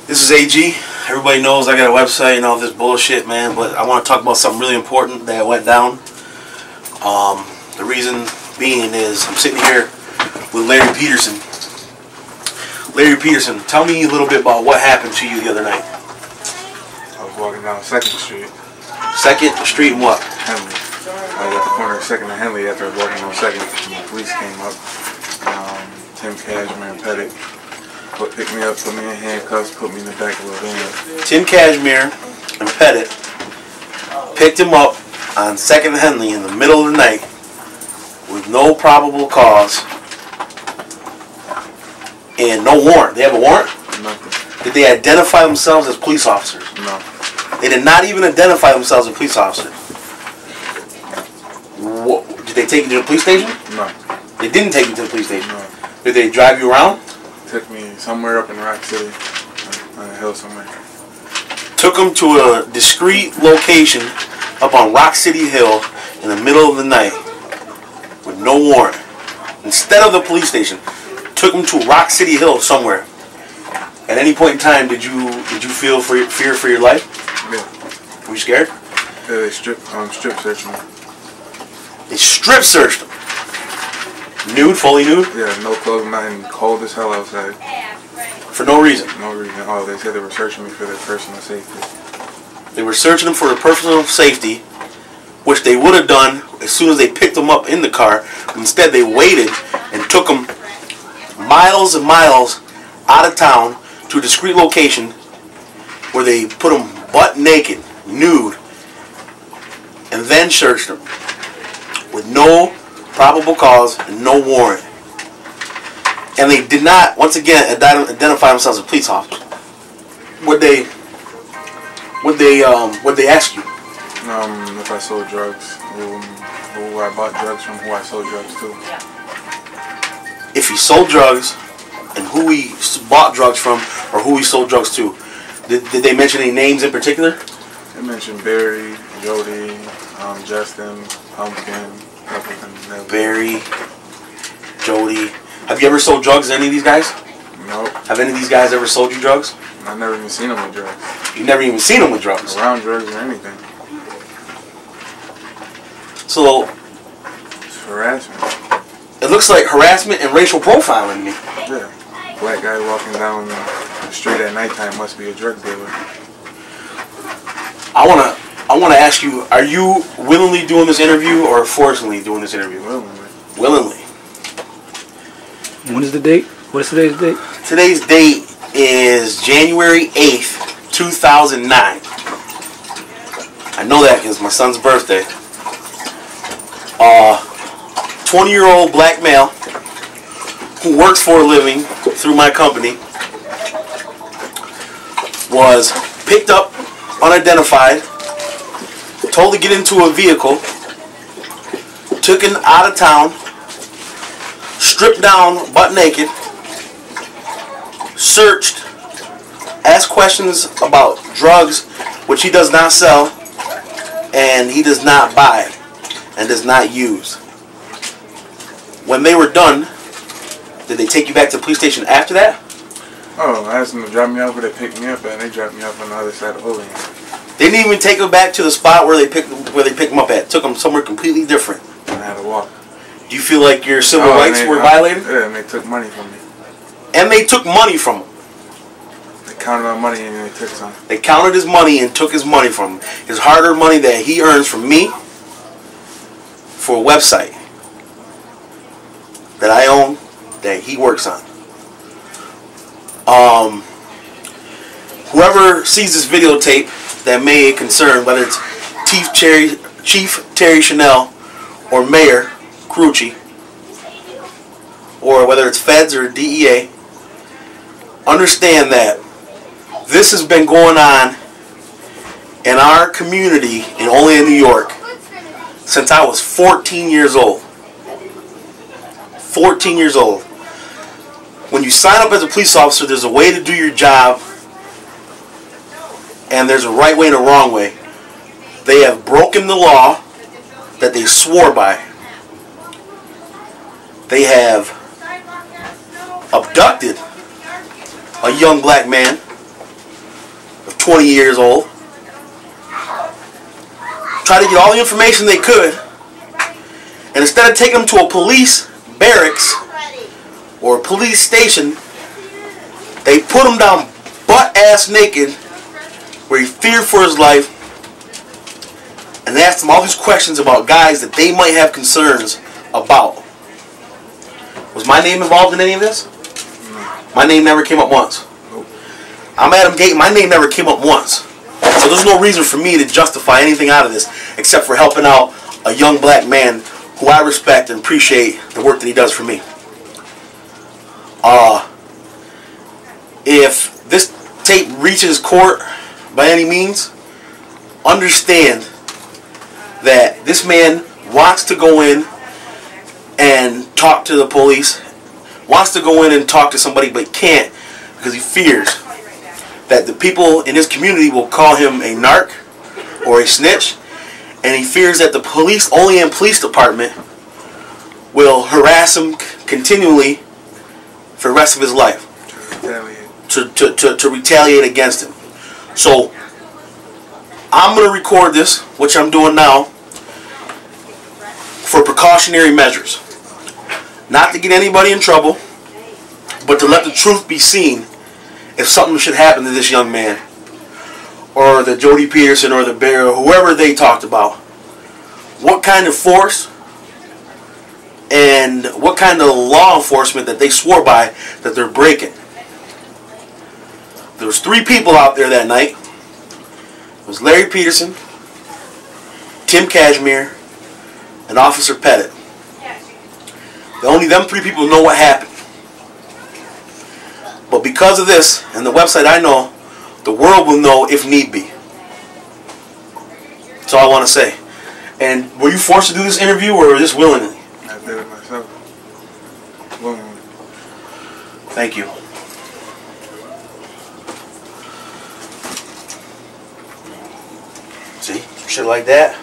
This is AG. Everybody knows I got a website and all this bullshit, man, but I want to talk about something really important that went down. The reason being is I'm sitting here with Larry Peterson. Larry Peterson, tell me a little bit about what happened to you the other night. I was walking down 2nd Street. 2nd Street and what? Henley. I was at the corner of 2nd and Henley after I was walking on 2nd, and the police came up. Tim Cashmere and Pettit picked me up, put me in handcuffs, put me in the back of a van. Tim Cashmere and Pettit picked him up on 2nd and Henley in the middle of the night with no probable cause and no warrant. They have a warrant? Nothing. Did they identify themselves as police officers? No. They did not even identify themselves as police officers. Did they take you to the police station? No. They didn't take you to the police station? No. Did they drive you around? Took me somewhere up in Rock City, on a hill somewhere. Took them to a discreet location up on Rock City Hill in the middle of the night with no warrant. Instead of the police station, took them to Rock City Hill somewhere. At any point in time, did you feel fear for your life? Yeah. Were you scared? Yeah, they strip searched me. They strip searched them. Nude, fully nude? Yeah, no clothes, nothing, cold as hell outside. For no reason? No reason. Oh, they said they were searching me for their personal safety. They were searching them for their personal safety, which they would have done as soon as they picked them up in the car. Instead, they waited and took them miles and miles out of town to a discreet location where they put them butt naked, nude, and then searched them with no probable cause and no warrant. And they did not, once again, identify themselves as police officers. Would they ask you? If I sold drugs, who I bought drugs from, who I sold drugs to. If he sold drugs, and who he bought drugs from, or who he sold drugs to. Did they mention any names in particular? They mentioned Barry, Jody, Justin, Pumpkin, Barry, Jody. Have you ever sold drugs to any of these guys? Nope. Have any of these guys ever sold you drugs? I've never even seen them with drugs. You've never even seen them with drugs? Around drugs or anything. So, it's harassment. It looks like harassment and racial profiling to me. Yeah. Black guy walking down the street at nighttime must be a drug dealer. I wanna ask you, are you willingly doing this interview or forcibly doing this interview? Willingly. Willingly. When is the date? What is today's date? Today's date is January 8th, 2009. I know that because it's my son's birthday. 20-year-old black male who works for a living through my company was picked up unidentified, told to get into a vehicle, taken out of town, stripped down butt naked, searched, asked questions about drugs which he does not sell and he does not buy and does not use. When they were done, did they take you back to the police station after that? Oh, I asked them to drop me off where they picked me up at, and they dropped me off on the other side of Olean. They didn't even take them back to the spot where they picked them up at. Took them somewhere completely different. And I had to walk. Do you feel like your civil rights were violated? Yeah, and they took money from me. And they took money from him. They counted my money and they took some. They counted his money and took his money from him. His hard-earned money that he earns from me for a website that I own, that he works on. Whoever sees this videotape that may concern, whether it's Chief Terry Chanel or Mayor Crucci, or whether it's feds or DEA, understand that this has been going on in our community in Olean, New York since I was 14 years old. 14 years old. When you sign up as a police officer, there's a way to do your job, and there's a right way and a wrong way. They have broken the law that they swore by. They have abducted a young black man 20 years old, tried to get all the information they could, and instead of taking him to a police barracks or a police station, they put him down butt-ass naked where he feared for his life, and they asked him all these questions about guys that they might have concerns about. Was my name involved in any of this? My name never came up once. I'm Adam Gate. My name never came up once. So there's no reason for me to justify anything out of this except for helping out a young black man who I respect and appreciate the work that he does for me. If this tape reaches court by any means, understand that this man wants to go in and talk to the police, wants to go in and talk to somebody, but can't because he fears that the people in his community will call him a narc or a snitch, and he fears that the Olean Police Department will harass him continually for the rest of his life to retaliate against him. So I'm going to record this, which I'm doing now, for precautionary measures. Not to get anybody in trouble, but to let the truth be seen if something should happen to this young man, or the Jody Peterson, or the Bear, or whoever they talked about. What kind of force and what kind of law enforcement that they swore by that they're breaking. There was 3 people out there that night. It was Larry Peterson, Tim Cashmere, and Officer Pettit. Only them 3 people know what happened. But because of this, and the website I know, the world will know if need be. That's all I want to say. And were you forced to do this interview, or just willingly? I did it myself. Willingly. Thank you. See? Shit like that.